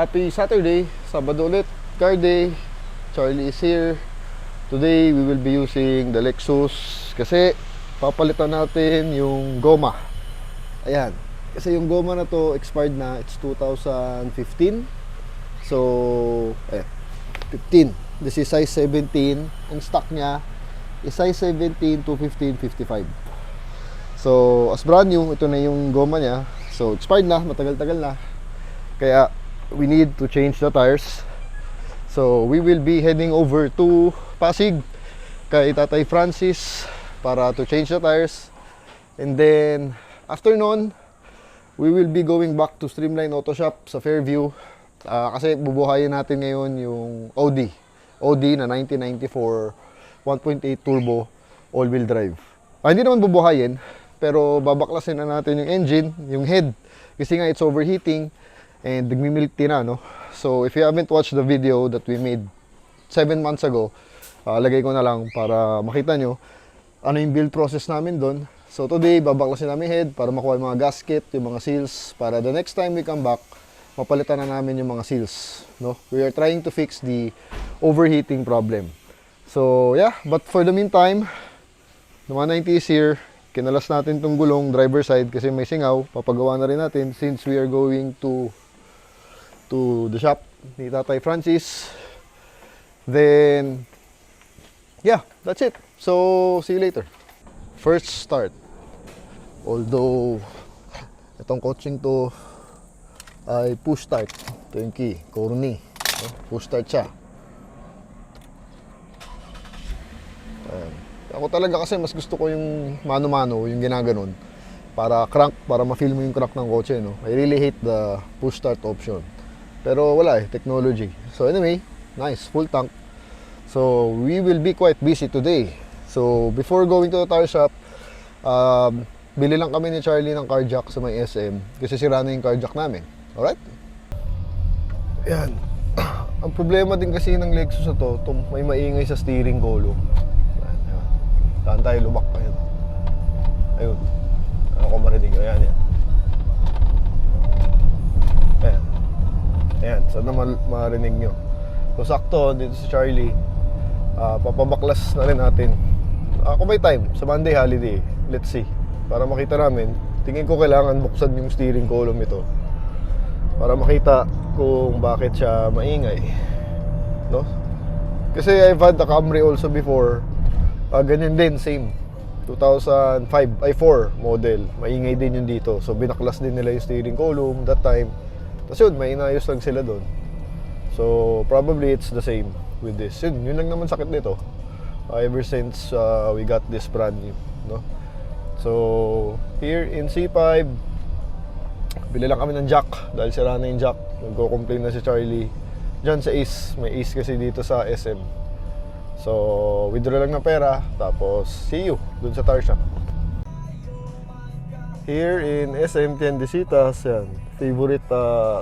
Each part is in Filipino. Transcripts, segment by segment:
Happy Saturday, Sabado ulit, car day. Charlie is here. Today we will be using the Lexus kasi papalitan natin yung goma. Ayan, kasi yung goma na to expired na, it's 2015. So, ayan, 15. This is size 17. Ang stock niya is size 17 to 15, 55. So, as brand new, ito na yung goma niya. So, expired na, matagal-tagal na. Kaya, we need to change the tires. So, we will be heading over to Pasig kay Tatay Francis para to change the tires. And then, after nun, we will be going back to Streamline Auto Shop sa Fairview. Kasi bubuhayin natin ngayon yung Audi na 1994 1.8 turbo all-wheel drive. Hindi naman bubuhayin, pero babaklasin na natin yung engine, yung head, kasi nga it's overheating and nagmimilk tina, no? So if you haven't watched the video that we made 7 months ago, lagay ko na lang para makita nyo ano yung build process namin doon. So today babaklasin namin head para makuha yung mga gasket, yung mga seals, para the next time we come back mapalitan na namin yung mga seals, no? We are trying to fix the overheating problem. So yeah, but for the meantime, the 190 is here. Kinalas natin tong gulong driver side kasi may singaw. Papagawa na rin natin since we are going to the shop ni Tatay Francis. Then yeah, that's it. So see you later. First start. Although itong coaching to ay push start. Ito yung key, corny. Push start siya. Ako talaga kasi mas gusto ko yung mano-mano, yung ginaganon. Para crank, para ma-feel mo yung crank ng kotse, no? I really hate the push start option. Pero wala technology. So anyway, nice, full tank. So we will be quite busy today. So before going to the tire shop, bili lang kami ni Charlie ng car jack sa may SM kasi sira na yung car jack namin. Alright? Yan. Ang problema din kasi ng Lexus na to, may maingay sa steering column. Saan tayo lubak? Ayun. Ayun. Ano ko marinig? Ayan, yan. Ayan. Ayan. Saan naman marinig nyo? So, sakto, dito si Charlie. Papabaklas na rin natin. Kung may time, sa Monday holiday. Let's see. Para makita namin. Tingin ko kailangan buksan yung steering column ito. Para makita kung bakit siya maingay. No? Kasi I've had the Camry also before. Ganyan din, same 2005, i4 model, maingay din yun dito. So binaklas din nila yung steering column that time. Tapos yun, may inayos lang sila doon. So probably it's the same with this. Yun lang naman sakit nito. Ever since we got this brand new, no? So here in C5, bili lang kami ng jack dahil sira na yung jack. Nagko-complain na si Charlie dyan sa Ace. May Ace kasi dito sa SM. So, withdraw lang ng pera, tapos see you dun sa tire shop. Here in SM Tiendesitas, yan. Favorite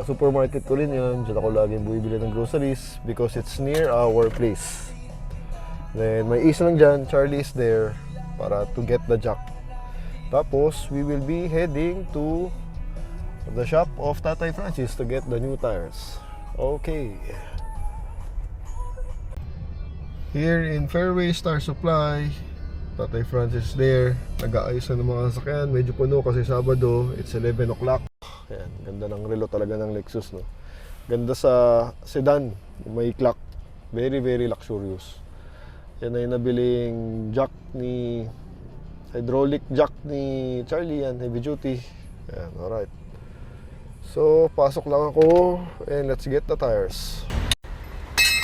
supermarket ko rin yan. Diyan ako laging bumibili ng groceries because it's near our place. Then, may Ace lang dyan. Charlie is there para to get the jack. Tapos, we will be heading to the shop of Tatay Francis to get the new tires. Okay. Here in Fairway Star Supply, Tatay Francis there. Nag-aayos na ng mga sasakyan. Medyo puno kasi Sabado. It's 11 o'clock. Ayan, ganda ng relo talaga ng Lexus, no? Ganda sa sedan. May clock. Very, very luxurious. Yan ay nabiling jack ni... hydraulic jack ni Charlie yan. Heavy duty. Ayan, alright. So, pasok lang ako. And let's get the tires.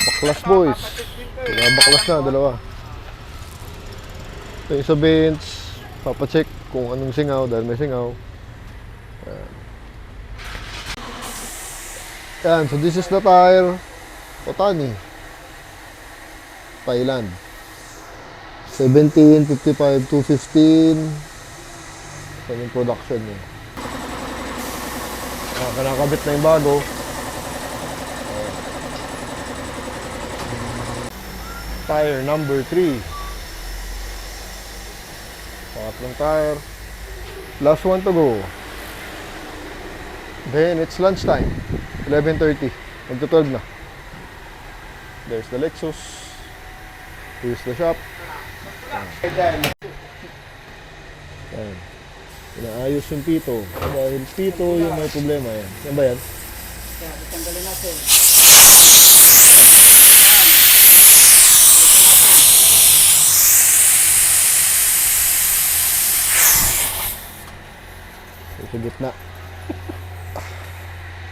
Baklas, boys. Baklas na, dalawa. Ito yung sa bench. Papacheck kung anong singaw dahil may singaw. Ayan, so this is the tire. Otani. Thailand. 17, 55, 215. Saan yung production niya? Kinakabit na yung bago. Tire number 3. Pangatlong tire. Last one to go. Then it's lunchtime. 11:30. Magto-12 na. There's the Lexus. Here's the shop. Ayan. Inaayos yung pito. Dahil pito yung may problema yan. Yan ba yan? Tanggalin natin. Sa gitna.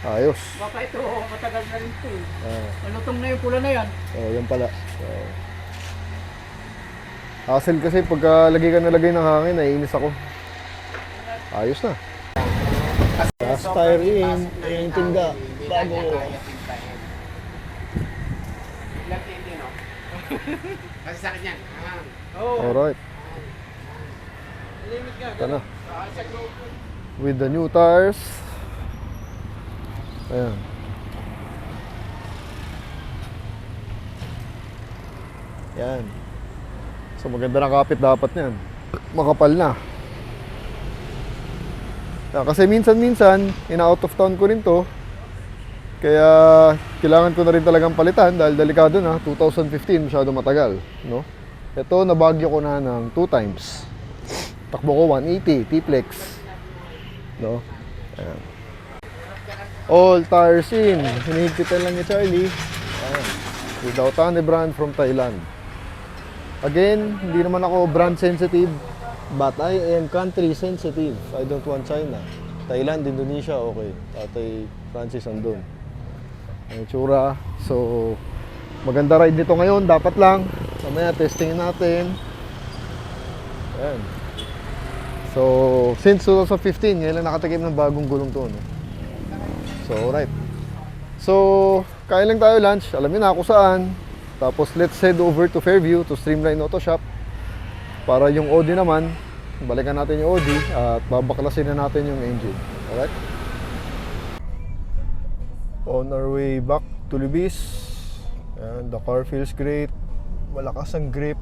Ayos. Baka ito, matagal na rin ito eh. Malutong na yung pula na yan. Oh, yan pala. Hassle kasi pagka lagay ka na lagay ng hangin, naiinis ako. Ayos na. Cast tire in, yung tinda. Bago. Kasi sa akin yan. Alright. Ito na. With the new tires. Ayan. Yan. So maganda na kapit dapat niyan. Makapal na. Kasi minsan-minsan, ina-out of town ko rin to. Kaya kailangan ko na rin talagang palitan dahil delikado na. 2015, masyado matagal. No? Ito, nabagyo ko na ng 2 times. Takbo ko 180, T-Flex. No? Ayan. All tires in. Hinihigpitan lang ni Charlie. Ayan. Without any brand from Thailand. Again, hindi naman ako brand sensitive, but I am country sensitive. I don't want China. Thailand, Indonesia, okay. Tatay Francis andun. Ang itsura. So, maganda ride nito ngayon. Dapat lang. Mamaya, testingin natin. Ayan. So, since 2015, ngayon lang nakatikim ng bagong gulong to. No? So, alright. So, kain lang tayo lunch. Alam niyo na ako saan. Tapos, let's head over to Fairview to Streamline Auto Shop. Para yung Audi naman, balikan natin yung Audi at babaklasin na natin yung engine. Alright? On our way back to Libis. And the car feels great. Malakas ang grip.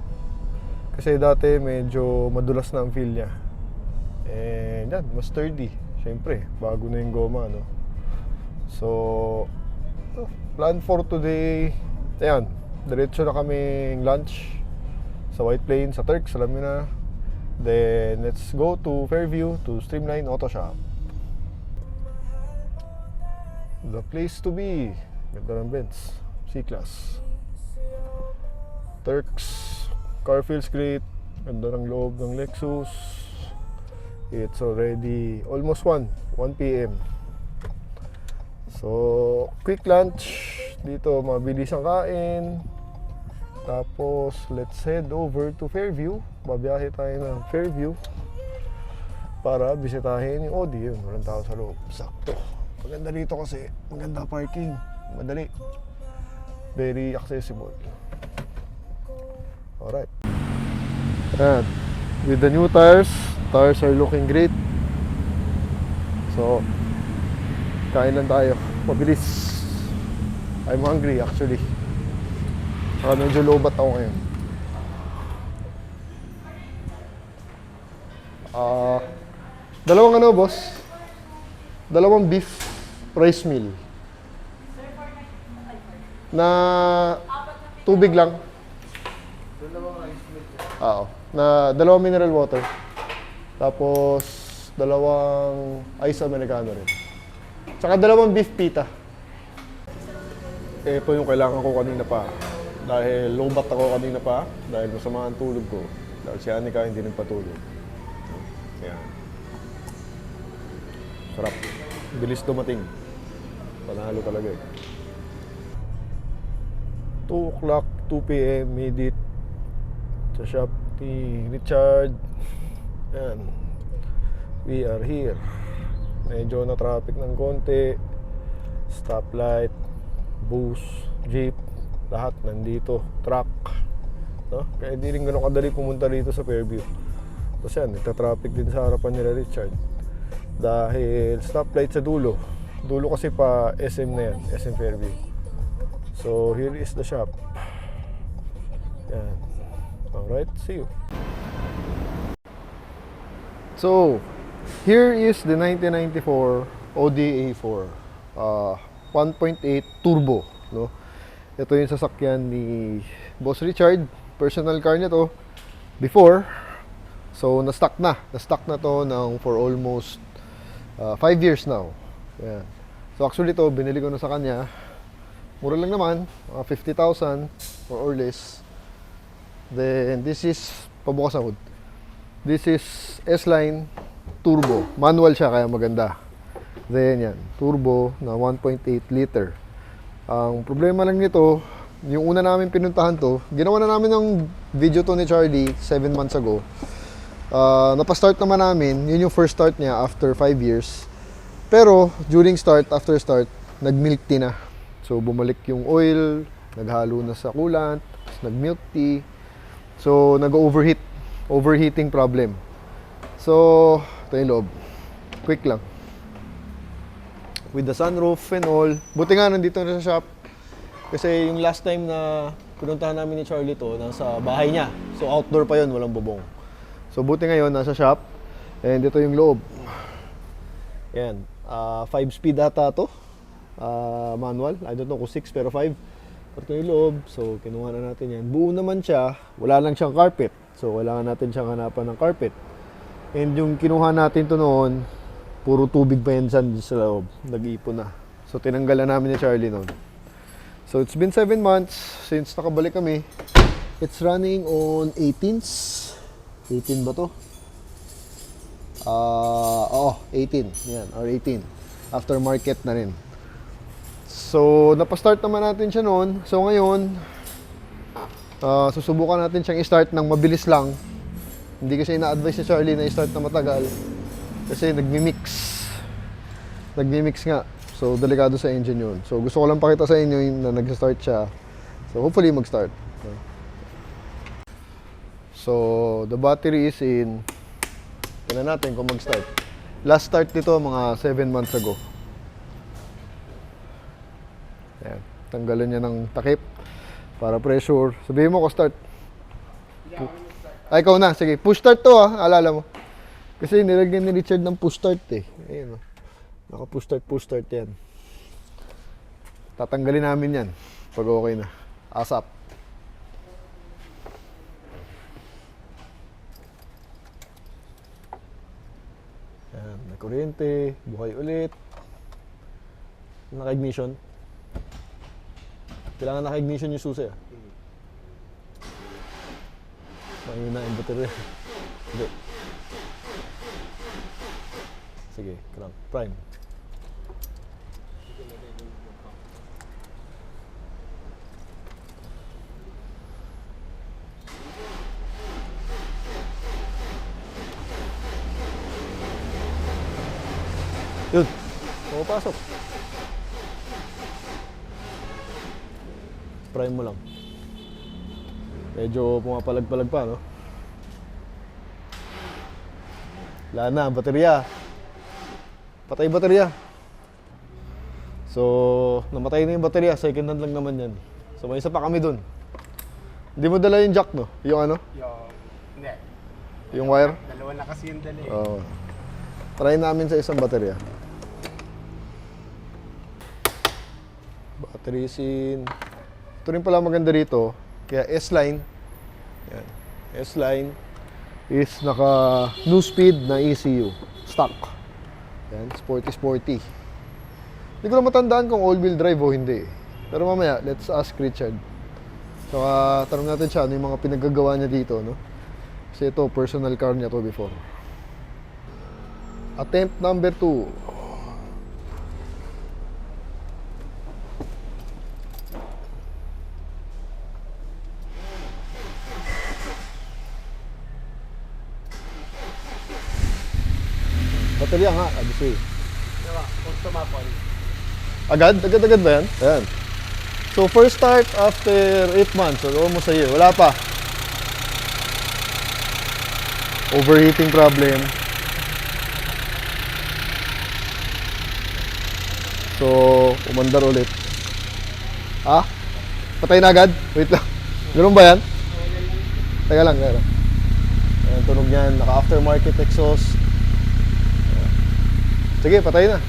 Kasi dati medyo madulas na ang feel niya. And yan, mas sturdy. Siyempre, bago na yung goma, no? So, plan for today, ayan, diretso na kaming lunch sa White Plains, sa Turks, alam nyo na. Then, let's go to Fairview to Streamline Auto Shop. The place to be. Ganda ng Benz, C-Class. Turks, car feels great. Ganda ng loob ng Lexus. It's already almost 1 p.m. So, quick lunch. Dito, mabilis ang kain. Tapos, let's head over to Fairview. Babiyahe tayo ng Fairview para bisitahin yung Audi. Yun, walang tao sa loob. Sakto. Maganda dito kasi, maganda parking. Madali. Very accessible. Alright. And, with the new tires are looking great. So, kain lang tayo. Mabilis. I'm hungry actually. Saka medyo lobat ako ngayon. Dalawang ano, boss? Dalawang beef rice meal. Na tubig lang. Dalawang rice meal. Oo. Na dalawang mineral water. Tapos dalawang ice americano rin. Tsaka dalawang beef pita. Ito yung kailangan ko kanina pa. Dahil lobat ako kanina pa. Dahil masama ang tulog ko. Dahil si Anika hindi nagpatulog. Ayan. Sarap. Bilis dumating. Panalo talaga eh. 2 o'clock, 2 p.m. made it sa shop ni Richard. Ayan. We are here. Medyo na traffic ng konti. Stoplight, bus, jeep, lahat nandito. Truck. No? Kaya hindi rin ganun kadali pumunta dito sa Fairview. Tapos yan, nagta-traffic din sa harapan nila Richard. Dahil stoplight sa dulo. Dulo kasi pa SM na yan, SM Fairview. So here is the shop. Yan. Alright, see you. So, here is the 1994 Audi A4. 1.8 turbo, no? Ito yung sasakyan ni Boss Richard, personal car niya to before. So na-stock na to for almost 5 years now. Yan. So actually to binili ko na sa kanya. Mura lang naman, mga 50,000 or less. Then this is pabukas ang hood. This is S-Line turbo. Manual siya kaya maganda. Then yan, turbo na 1.8 liter. Ang problema lang nito, yung una namin pinuntahan to, ginawa na namin ng video to ni Charlie 7 months ago. Napastart naman namin, yun yung first start niya after 5 years. Pero during start, after start, nag-milk tea na. So bumalik yung oil, naghalo na sa coolant, nag-milk tea. So nag-overheat, overheating problem. So ito yung loob. Quick lang. With the sunroof and all. Buti nga nandito na sa shop. Kasi yung last time na pinuntahan namin ni Charlie to, nasa bahay niya. So outdoor pa yun, walang bubong. So buti ngayon, nasa shop. And ito yung loob. Yan. 5-speed ata to. Manual. I don't know kung 6 pero 5. Ito yung loob. So kinuha na natin yan. Buo naman siya. Wala lang siyang carpet. So kailangan natin siyang hanapan ng carpet. And yung kinuha natin to noon, puro tubig pa yan sa loob. Nag-iipon na. So tinanggalan namin ni Charlie noon. So it's been 7 months since nakabalik kami. It's running on 18s. 18 ba to? Oo, 18. Yan, or 18. Aftermarket na rin. So napastart naman natin siya noon. So ngayon, susubukan natin siyang i-start ng mabilis lang. Hindi kasi ina-advise si Charlie na i-start na matagal. Kasi nagmi-mix nga. So delikado sa engine yun. So gusto ko lang pakita sa inyo yung na nag-start siya. So hopefully mag-start. So the battery is in. Tingnan natin kung mag-start. Last start nito mga 7 months ago. Ayan. Tanggalan niya ng takip para pressure. Sabihin mo ko start. Ay, ikaw na. Sige, push start to alala mo. Kasi nilagyan ni Richard ng push start eh. Ayun naka push start yan. Tatanggalin namin yan pag okay na. ASAP. Yan, may kuryente, buhay ulit. Naka-ignition. Kailangan naka-ignition yung susi Mahina yung battery. Hindi. Sige, crank. Prime. Yun. Pumapasok. Prime mo lang. Medyo pumapalag-palag pa, no? Wala na, baterya. Patay baterya. So, namatay na yung baterya. Second hand lang naman yan. So, may isa pa kami dun. Hindi mo dala yung jack, no? Yung ano? Hindi. Yung wire? Dalawa na kasi yung dala eh. Oo. Try namin sa isang baterya. Battery in. Ito rin pala maganda rito. Kaya S-Line. Yan. S-Line is naka new speed na ECU. Stock. Yan. Sporty. Hindi ko na matandaan kung all-wheel drive o hindi. Pero mamaya, let's ask Richard. So, tanong natin siya ano yung mga pinaggagawa niya dito, no? Kasi ito, personal car niya to before. Attempt number 2. Baterya nga, abisi. Diba? Kung tumapon. Agad ba yan? Ayan. So, first start after 8 months, or almost a year. Wala pa. Overheating problem. So, umandar ulit. Patay na agad? Wait lang. Ganun ba yan? Teka lang. Ayan, tunog yan. Naka-aftermarket exhaust. Sige, patay na.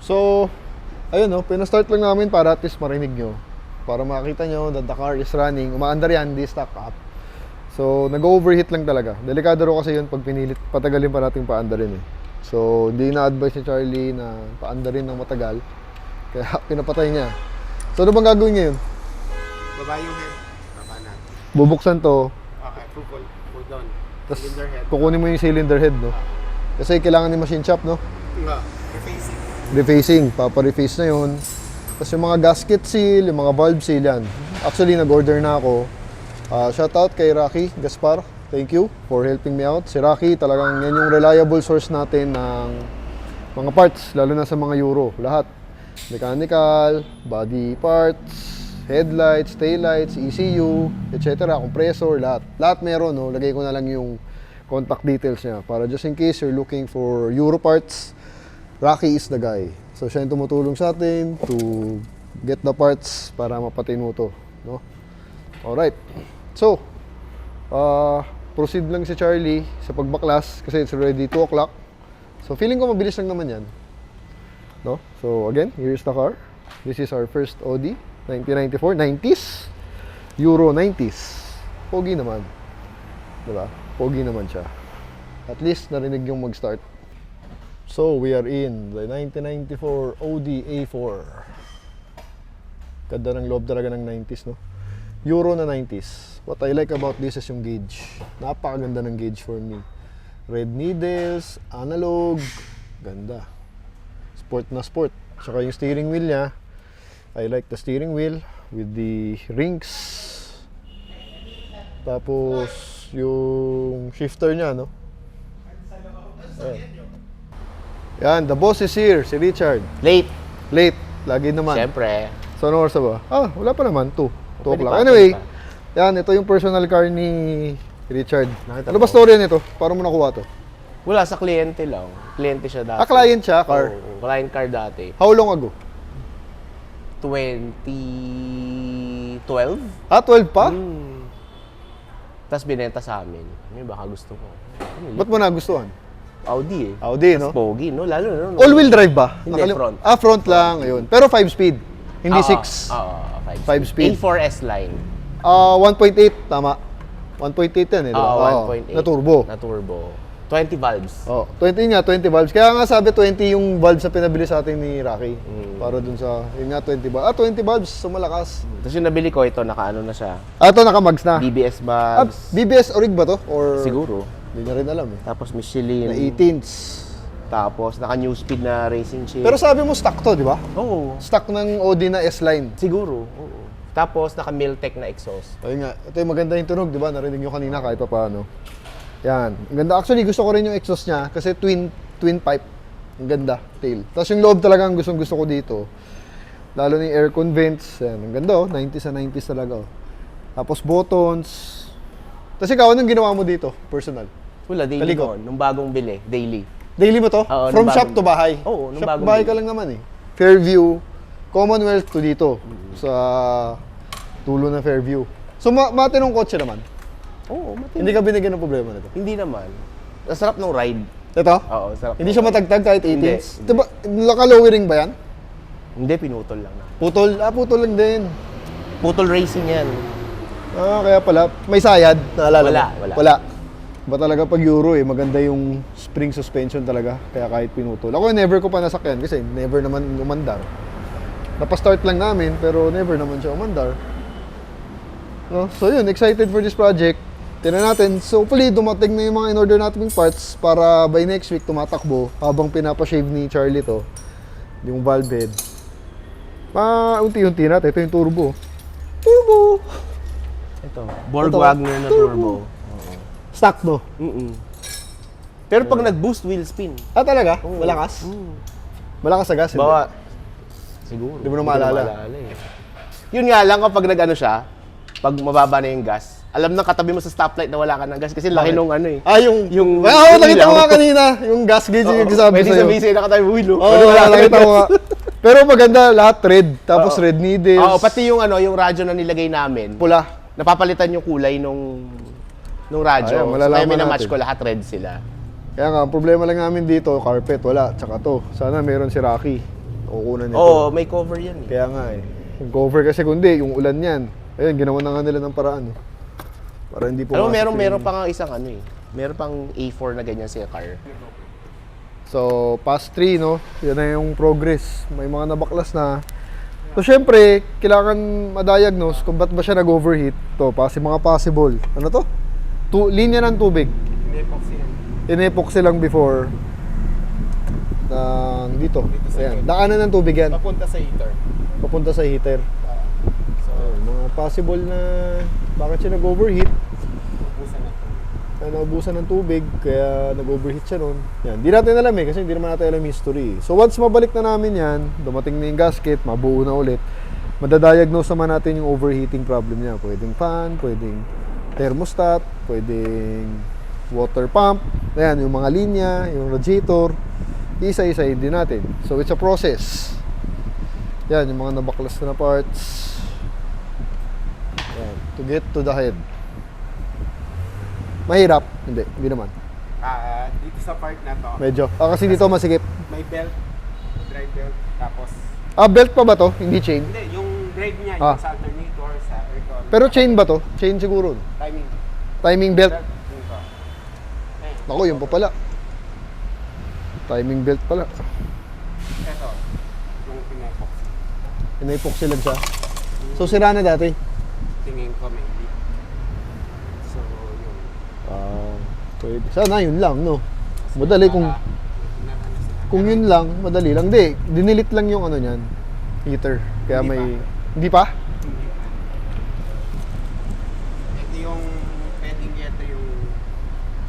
So, ayun no, pinastart lang namin para at least marinig nyo. Para makita nyo that the car is running. Umaandar yan, di stuck up. So, nag-overheat lang talaga. Delikado ro kasi yun pag pinilit, patagalin pa natin paandarin eh. So, hindi na-advise ni Charlie na paandarin ng matagal. Kaya pinapatay niya. So, ano bang gagawin ngayon? Baba yung head. Baba na. Bubuksan to, Okay, pull down. tapos Cylinder head. kukunin mo yung cylinder head, no? Kasi kailangan ni machine shop, no? Nga. Refacing. Refacing, papa-reface na yun. Tapos yung mga gasket seal, yung mga valve seal yan. Actually, nag-order na ako. Shoutout kay Rocky Gaspar. Thank you for helping me out. Si Rocky, talagang yan yung reliable source natin ng mga parts, lalo na sa mga Euro. Lahat. Mechanical, body parts, headlights, taillights, ECU, etc. Compressor, lahat. Lahat meron, no? Lagay ko na lang yung contact details niya. Para just in case you're looking for Euro parts, Rocky is the guy. So siya yung tumutulong sa atin to get the parts para mapatino to, no? Alright. So, proceed lang si Charlie sa pagbaklas kasi it's already 2 o'clock. So feeling ko mabilis lang naman yan, no? So again, here's the car. This is our first Audi 1994, 90s, Euro 90s. Pogi naman, diba? Pogi naman siya. At least narinig yung mag-start. So we are in the 1994 Audi A4. Ganda ng loob talaga ng 90s, no? Euro na 90s. What I like about this is yung gauge. Napakaganda ng gauge for me. Red needles, analog, ganda. Sport na sport. Tsaka yung steering wheel niya, I like the steering wheel with the rings. Tapos yung shifter niya, no? Ayan. Yan, the boss is here, si Richard. Late. Late, lagi naman. Siyempre. So, ano oras na ba? Wala pa naman, 2 Pwede o'clock. pa, Anyway, pwede yan, ito yung personal car ni Richard. Nakita Ano ba ko. story nito? Paano mo nakuha to? Wala, sa kliyente lang. Kliyente siya dati. Client siya, car. Oo, client car dati. How long ago? 2012? 12 pa? Tapos binenta sa amin. May baka gusto ko. Ba't mo nagustuhan? Audi eh. Audi, no? Pogi, no? Lalo na, no? All-wheel drive ba? Hindi, front. Front lang, ayun. Pero 5 speed, hindi 6. Five 5 speed. A4S line. 1.8, tama. 1.8 yan eh, di ba? Oo, 1.8. na turbo. Na turbo. 20 valves. Oh, 20 nga, 20 valves. Kaya nga sabi 20 yung valves na pinabili sa atin ni Rocky. Para dun sa, yun nga 20 valves. 20 valves, so malakas. Tapos yung nabili ko, ito, naka-ano na siya. Ito naka-mags na. BBS bags. BBS orig ba to? Or Siguro. Hindi na rin alam eh. Tapos Michelin. Na 18s. Tapos naka-new speed na racing chip. Pero sabi mo stock to, di ba? Oo. Stock ng Audi na S-Line. Siguro. Oo. Tapos naka-Miltech na exhaust. Ayun nga, ito yung maganda yung tunog, di ba? Narinig nyo kanina kahit pa paano. Yan. Ang ganda. Actually, gusto ko rin yung exhaust niya kasi twin pipe. Ang ganda, tail. Tapos yung loob talaga ang gusto ko dito. Lalo na yung aircon vents. Yan. Ang ganda oh. 90s na 90s talaga oh. Tapos buttons. Tapos ikaw, anong ginawa mo dito? Personal. Wala, daily Kaliko. ko. Nung bagong bili. Daily. Daily mo to? Oo, From nung shop bagong- to bahay? Oo, nung shop bagong bahay bili. ka lang naman eh. Fairview, Commonwealth to dito. Sa tulo ng Fairview. So, matinong kotse naman. Oo, matindi. Hindi ka binigyan ng problema nito. Hindi naman. Ang sarap ng ride. Ito? Oo, sarap. Hindi ng siya ride. matagtag kahit 18s? Hindi. Diba, naka-lowering ba yan? Hindi, pinutol lang na. Putol? Putol lang din. Putol racing yan. Kaya pala. May sayad? Naalala Wala, mo? wala. Wala. Ba talaga pag Euro eh, maganda yung spring suspension talaga. Kaya kahit pinutol. Ako never ko pa nasakyan kasi never naman umandar. Napastart lang namin pero never naman siya umandar. No? So yun, excited for this project. Tingnan natin. So hopefully dumating na yung mga in-order nating parts para by next week tumatakbo habang pinapashave ni Charlie to. Yung valve head. Unti-unti natin. Ito yung turbo. Turbo! Ito. Borg Wagner na turbo. Stock no? Pero pag nag-boost, wheel spin. Talaga? Malakas? Malakas sa gas, hindi? Bawa, siguro. Hindi mo na maalala. Eh. Yun nga lang kapag nag-ano siya, pag mababa na yung gas, alam na katabi mo sa stoplight na wala ka ng gas kasi laki nung ano eh. Yung... Yung- nakita ko ilaw. nga kanina. Yung gas gauge yung sabi Pwede sa'yo. sabihin sa'yo nakatabi mo, wheel. Oo, nakita ko nga. Pero maganda lahat red. Tapos red needles. Oo, pati yung ano, yung radyo na nilagay namin. Pula. Napapalitan yung kulay nung radyo. Ayan, So, malalaman kaya minamatch natin. ko lahat red sila. Kaya nga, ang problema lang namin dito, carpet, wala. Tsaka to. Sana meron si Rocky. kukunan nito. Oo, may cover yan eh. Kaya nga eh. Yung cover kasi kundi, yung ulan yan. Ayun, ginawa na nga nila ng paraan. Para hindi po Alam mo, meron pa nga isang ano eh. Meron pang A4 na ganyan sa car. So, past 3, no? Yan na yung progress. May mga nabaklas na. So, syempre, kailangan ma-diagnose kung ba't ba siya nag-overheat. To, mga possible. Ano to? Linya ng tubig. Inepoxy yan. In-epoxy lang before. Dito. Ayan. Daanan ng tubig yan. Papunta sa heater. Papunta sa heater. So, Mga possible na bakit siya nag-overheat. ubusan na ito. Naubusan ng tubig, kaya nag-overheat siya nun. Yan, di natin alam eh, kasi hindi naman natin alam yung history. So once mabalik na namin yan, dumating na yung gasket, mabuo na ulit, madadiagnose naman natin yung overheating problem niya. Pwedeng fan, pwedeng thermostat, pwedeng water pump, ayan, yung mga linya, yung radiator, isa-isahin din natin. So it's a process. Yan, yung mga nabaklas na parts. Yan, to get to the head. Mahirap? Hindi naman. Dito sa part na to, Medyo. Kasi dito masikip. may belt, drive belt, tapos, Belt pa ba to? Hindi chain? hindi, yung drive niya, Ah. yung sa alternator, sa aircon. Pero chain ba to? Chain siguro. Timing. Timing belt. Yun to. Ayun. Ako, yun pa pala. Timing belt pala. Ito, yung pinepoxy. Inaipoxy lang siya. So, sira na dati. Tingin ko may leak. So, yun. Pwede. Sana yun lang, no? Madali kung... Kung yun lang, madali lang. Hindi, dinilit lang yung ano niyan. Heater. Kaya Hindi may... Hindi pa? Ito yung pwedeng ito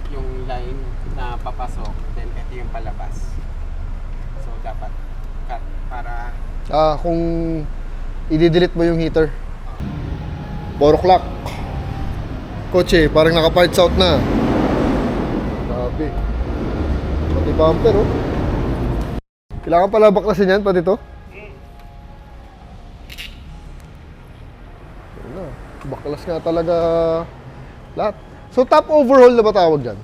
yung line na papasok, then ito yung palabas. So dapat cut para Kung i-delete mo yung heater. 4 o'clock. Kotse, parang naka-parts out na. Grabe. Pati bumper, oh. Kailangan pala baklasin yan, pati to. Wala. Baklas nga talaga lahat. So, top overhaul na ba tawag dyan?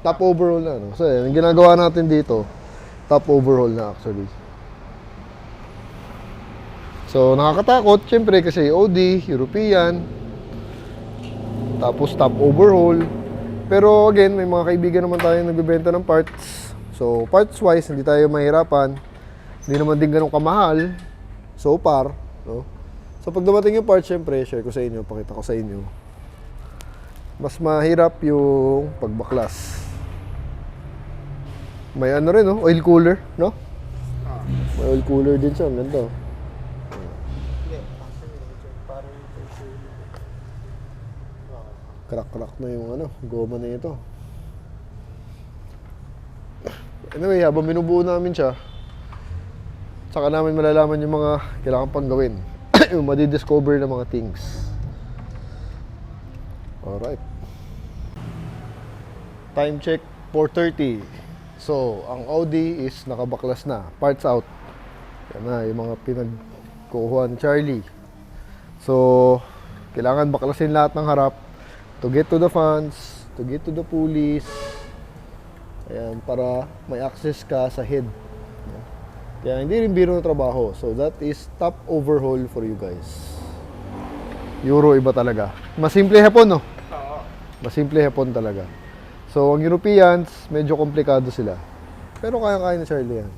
Top overhaul na, no? So, yung ginagawa natin dito, top overhaul na actually. So, nakakatakot, syempre, kasi OD, European, tapos top overhaul. Pero again, may mga kaibigan naman tayo nagbebenta ng parts. So, parts-wise, hindi tayo mahirapan. Hindi naman din ganun kamahal. So far, no? So, pag dumating yung parts, syempre, share ko sa inyo, pakita ko sa inyo. Mas mahirap yung pagbaklas. May ano rin, no? Oil cooler, no? May oil cooler din siya, ang ganda. Crack-crack na yung ano, goma na ito. Anyway, habang binubuo namin siya, saka namin malalaman yung mga kailangan pang gawin. Yung madidiscover na mga things. Alright. Time check, 4:30. So, ang Audi is nakabaklas na. Parts out. Yan na, yung mga pinagkukuha ni Charlie. So, kailangan baklasin lahat ng harap to get to the fans, to get to the pulleys. Ayan, para may access ka sa head. Kaya hindi rin biro na trabaho. So that is top overhaul for you guys. Euro iba talaga. Masimple hapon, no? Masimple hapon talaga. So ang Europeans, medyo komplikado sila. Pero kaya-kaya ni Charlie yan.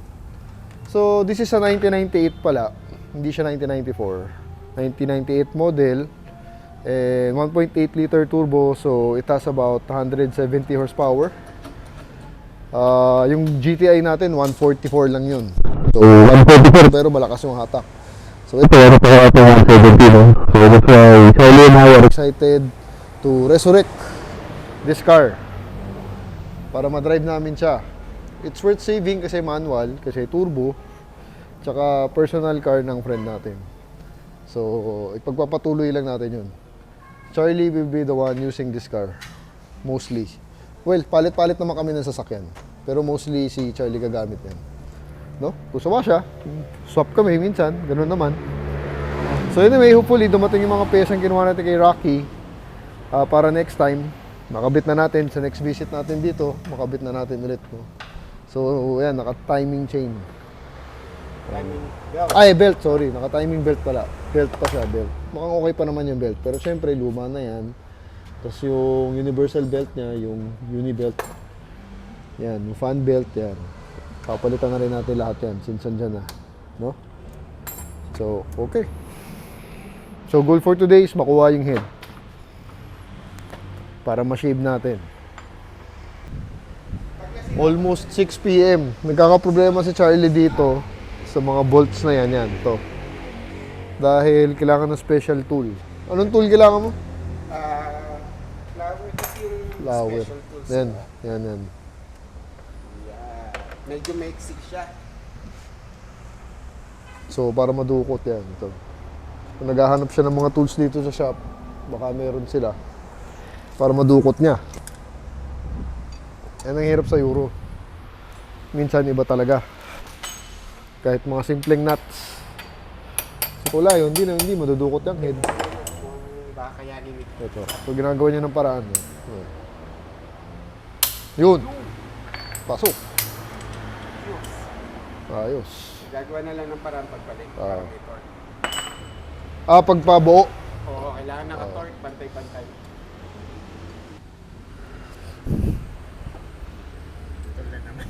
So this is a 1998 pala. Hindi siya 1994. 1998 model. 1.8 liter turbo. So it has about 170 horsepower. Yung GTI natin 144 lang yun. So 144 pero malakas yung hatak. So ito ano pa ito 170, no? So that's why Charlie and I are excited to resurrect this car para ma-drive namin siya. It's worth saving kasi manual, kasi turbo, tsaka personal car ng friend natin. So ipagpapatuloy lang natin yun. Charlie will be the one using this car mostly. Well, palit-palit naman kami ng sasakyan. Pero mostly si Charlie gagamit yan. No? Kung sawa siya, swap kami minsan. Ganun naman. So anyway, hopefully dumating yung mga pesang kinuha natin kay Rocky. Para next time, makabit na natin sa next visit natin dito. Makabit na natin ulit. No? So yan, naka-timing chain. Timing belt. Ay, belt, sorry. Naka-timing belt pala. Belt pa siya, belt. Mukhang okay pa naman yung belt. Pero syempre, luma na yan. Tapos yung universal belt niya, yung uni belt. Yan, yung fan belt, yan. Papalitan na rin natin lahat yan since andyan na. No? So, okay. So, goal for today is makuha yung head. Para ma-shave natin. Almost 6 p.m. Nagkakaproblema si Charlie dito sa mga bolts na yan. Yan, to. Dahil kailangan ng special tool. Anong tool kailangan mo? Flower kasi yung Flower. special tools. Yan, yan. Yeah. Medyo maiksik siya. So, para madukot yan. Ito. Kung naghahanap siya ng mga tools dito sa shop, baka meron sila. Para madukot niya. Yan ang hirap sa Euro. Minsan iba talaga. Kahit mga simpleng nuts. So, wala yun. Hindi madudukot yung head. Kung baka kayanin ito. Ito. So, ginagawa niya ng paraan. Yun. Pasok. Ayos. Gagawa na lang ng parang pagpalit. Ah. Para may torque. Pagpabuo. Oo, kailangan naka-torque, pantay-pantay. Ito na naman.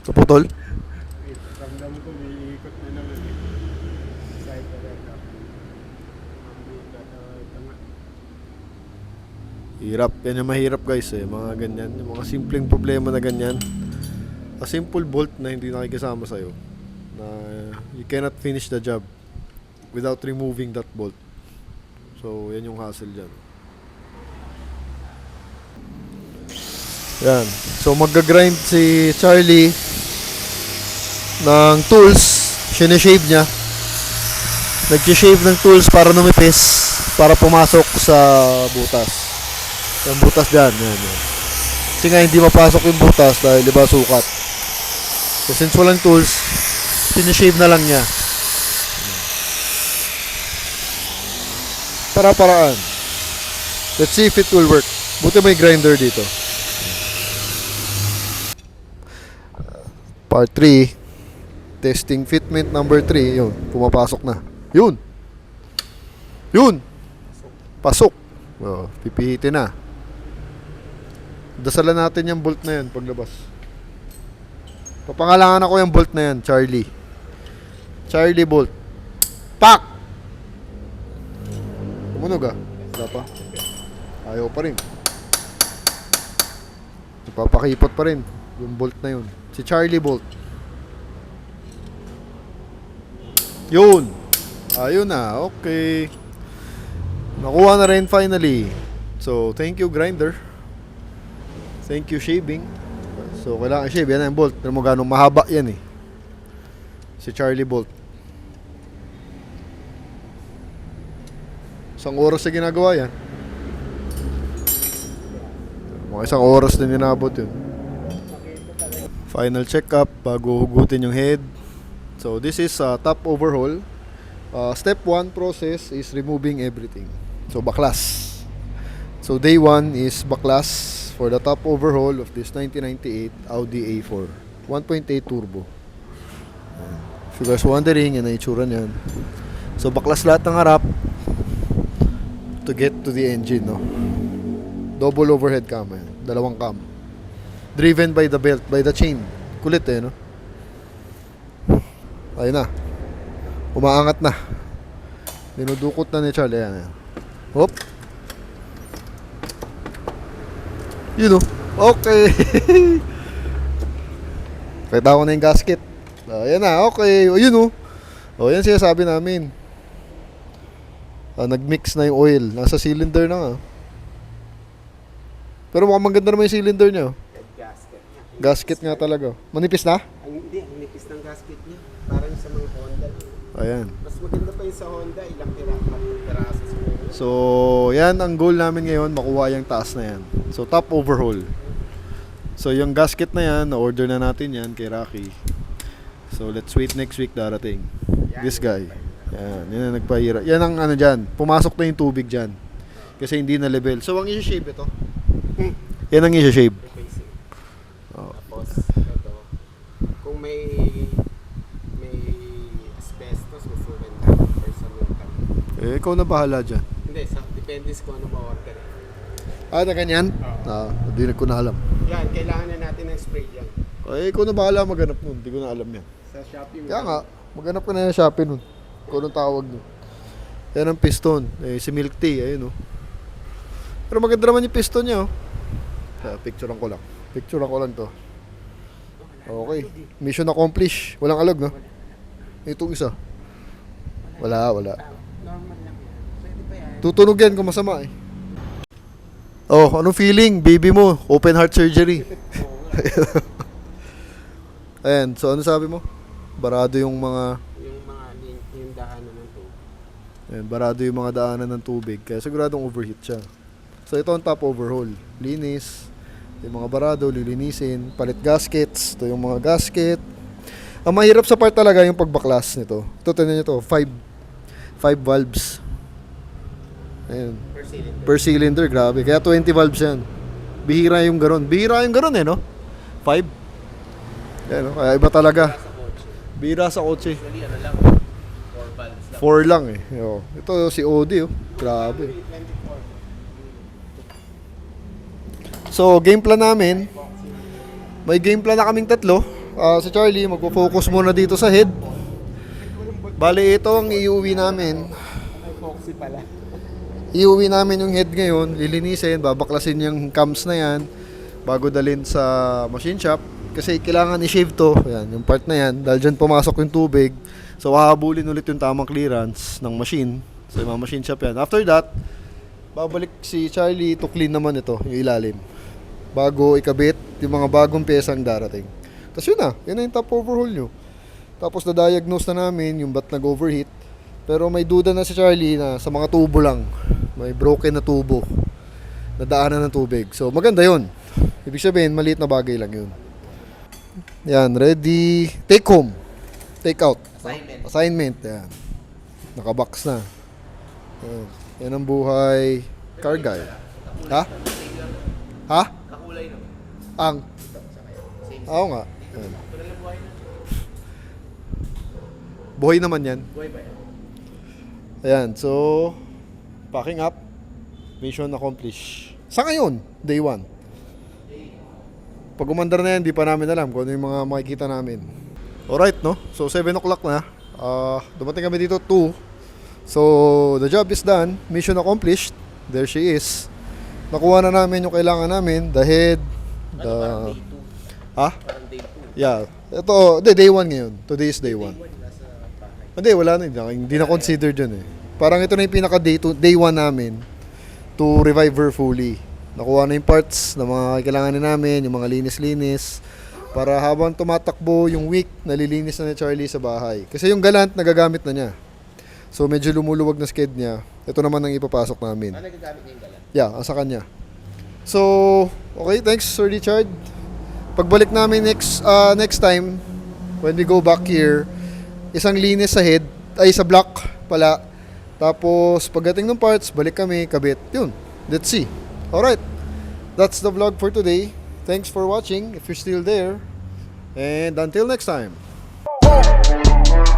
Kaputol? Ramdam ko, may ikot na naman. Side na rin ako. Ito nga. Hirap. Yan yung mahirap guys eh. Mga ganyan. Yung mga simpleng problema na ganyan. A simple bolt na hindi nakikisama sa'yo. Na you cannot finish the job without removing that bolt. So, yan yung hassle dyan. Yan. So, mag-grind si Charlie ng tools. Sinishave niya. Nag-shave ng tools para numipis. Para pumasok sa butas. Yung butas dyan. Yan, yan. Kasi nga hindi mapasok yung butas dahil iba sukat. So, since walang tools, sinishave na lang niya. Para-paraan. Let's see if it will work. Buti may grinder dito. Part 3. Testing fitment number 3. Yun, pumapasok na. Yun! Yun! Pasok! Oh, pipihitin na. Dasalan natin yung bolt na yan paglabas. Papangalangan ako yung bolt na yan, Charlie. Charlie bolt. Pak! Tumunog ah. Wala pa. Ayaw pa rin. Ipapakipot pa rin yung bolt na yun. Si Charlie bolt. Yun! Ayun na. Okay. Nakuha na rin finally. So, thank you grinder. Thank you shaving. So, kailangan shave. Yan ang bolt. Pero mo ganong mahaba yan eh. Si Charlie bolt. Isang oras na ginagawa yan. Mga isang oras din ginabot yun. Final check-up bago hugutin yung head. So, this is top overhaul. Step 1 process is removing everything. So, baklas. So, day 1 is baklas for the top overhaul of this 1998 Audi A4 1.8 turbo. If you guys wondering, yan ang itsura niyan. So, baklas lahat ng harap to get to the engine, no? Double overhead cam, yan. Dalawang cam. Driven by the belt, by the chain. Kulit eh, no? Ayun na. Umaangat na. Dinudukot na ni Charlie. Ayan, ayan. Hop. Yun, no? Okay. Kita ko na yung gasket. Ayan na, okay. O, yun, no? O, yan siya sabi namin. Nag-mix na yung oil. Nasa cylinder na nga. Pero mukhang maganda naman yung cylinder niya. Gasket niya. Gasket nga talaga. Manipis na? Hindi, ang nipis ng gasket niya. Parang sa mga Honda. Ayan. Mas maganda pa yung sa Honda. Ilang piraso siguro. So, yan ang goal namin ngayon. Makuha yung taas na yan. So, top overhaul. So, yung gasket na yan, na-order na natin yan kay Rocky. So, let's wait next week darating. This guy. Yan, yan ang nagpahira. Yan ang ano dyan. Pumasok na yung tubig dyan. Kasi hindi na level. So, ang i-shave ito. Yan ang i-shave. Replacing. Oh. Tapos, ito. Kung may Eh, ikaw na bahala dyan. Hindi, depende sa kung ano ma-order. Na ganyan? Hindi ko na alam. Yan, kailangan na natin ng spray yan. Eh, ikaw na bahala maghanap nun. Hindi ko na alam yan. Sa Shopee. Kaya nga, maghanap ka na yung Shopee nun. Kung anong tawag nun. Yan ang piston. Eh, si Milk Tea, ayun oh. Pero maganda naman yung piston niya oh. Picturean ko lang. Picturean ko lang to. Okay. Mission accomplished. Walang alog, no? Itong isa. Wala. Normal lang yan. Pwede ba yan? Tutunog yan kung masama eh. Oh, anong feeling? Baby mo, open heart surgery. Ayan, so ano sabi mo? Barado yung mga... Yung daanan ng tubig. Ayan, barado yung mga daanan ng tubig. Kaya siguradong overheat siya. So ito ang top overhaul. Linis. Yung mga barado, lilinisin. Palit gaskets. Ito yung mga gasket. Ang mahirap sa part talaga yung pagbaklas nito. Ito, tignan nyo ito. 5 valves. Ayan. Per cylinder, grabe. Kaya 20 valves yan. Bihira yung ganon. Bihira yung ganon eh, no? 5. Ayan, no? Kaya iba talaga. Bihira sa kotse. Actually, ano lang, 4 valves lang. 4 lang eh. Yo. Ito si Odi, oh. Grabe. So, game plan namin. May game plan na kaming tatlo. Si Charlie, magpo-focus muna dito sa head. Bali, ito ang iuwi namin. Epoxy pala. Iuwi namin yung head ngayon, lilinisin, babaklasin yung cams na yan bago dalhin sa machine shop kasi kailangan i-shave to, yan, yung part na yan dahil dyan pumasok yung tubig, so hahabulin ulit yung tamang clearance ng machine sa mga machine shop yan. After that, babalik si Charlie to clean naman ito, yung ilalim bago ikabit yung mga bagong pyesang darating. Tapos yun na yung top overhaul nyo. Tapos na-diagnose na namin yung ba't nag-overheat. Pero may duda na si Charlie na sa mga tubo lang. May broken na tubo. Nadaanan ng tubig. So maganda yun. Ibig sabihin, maliit na bagay lang yun. Yan, ready. Take home. Take out. Assignment. Yan. Nakabox na. Yan ang buhay. Car guy. Ha? Ha? Kakulay no? Ang? Oo nga. Yan. Buhay naman yan. Buhay ba yan? Ayan, so packing up, mission accomplished. Sa ngayon, day 1. Pag umandar na yan, di pa namin alam kung ano yung mga makikita namin. Alright, no? So 7 o'clock na. Dumating kami dito 2. So the job is done, mission accomplished. There she is. Nakuha na namin yung kailangan namin, the head, the... Parang day 2. Ha? Parang day 2. Yeah. Ito, day 1 ngayon. Today is day 1. Hindi, wala na. Hindi na considered yun eh. Parang ito na yung pinaka day 1 namin to revive her fully. Nakuha na yung parts na mga kailanganin namin, yung mga linis-linis. Para habang tumatakbo yung week, nalilinis na ni Charlie sa bahay. Kasi yung galant, nagagamit na niya. So medyo lumuluwag na sked niya. Ito naman ang ipapasok namin. Ano nagagamit niya yung galan? Yeah, ang sa kanya. So, okay, thanks Sir Richard. Pagbalik namin next time, when we go back here, isang linis sa head, ay sa block pala. Tapos pagdating ng parts, balik kami, kabit. Yun, let's see. Alright, that's the vlog for today. Thanks for watching, if you're still there. And until next time.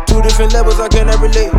Two different levels, I cannot relate.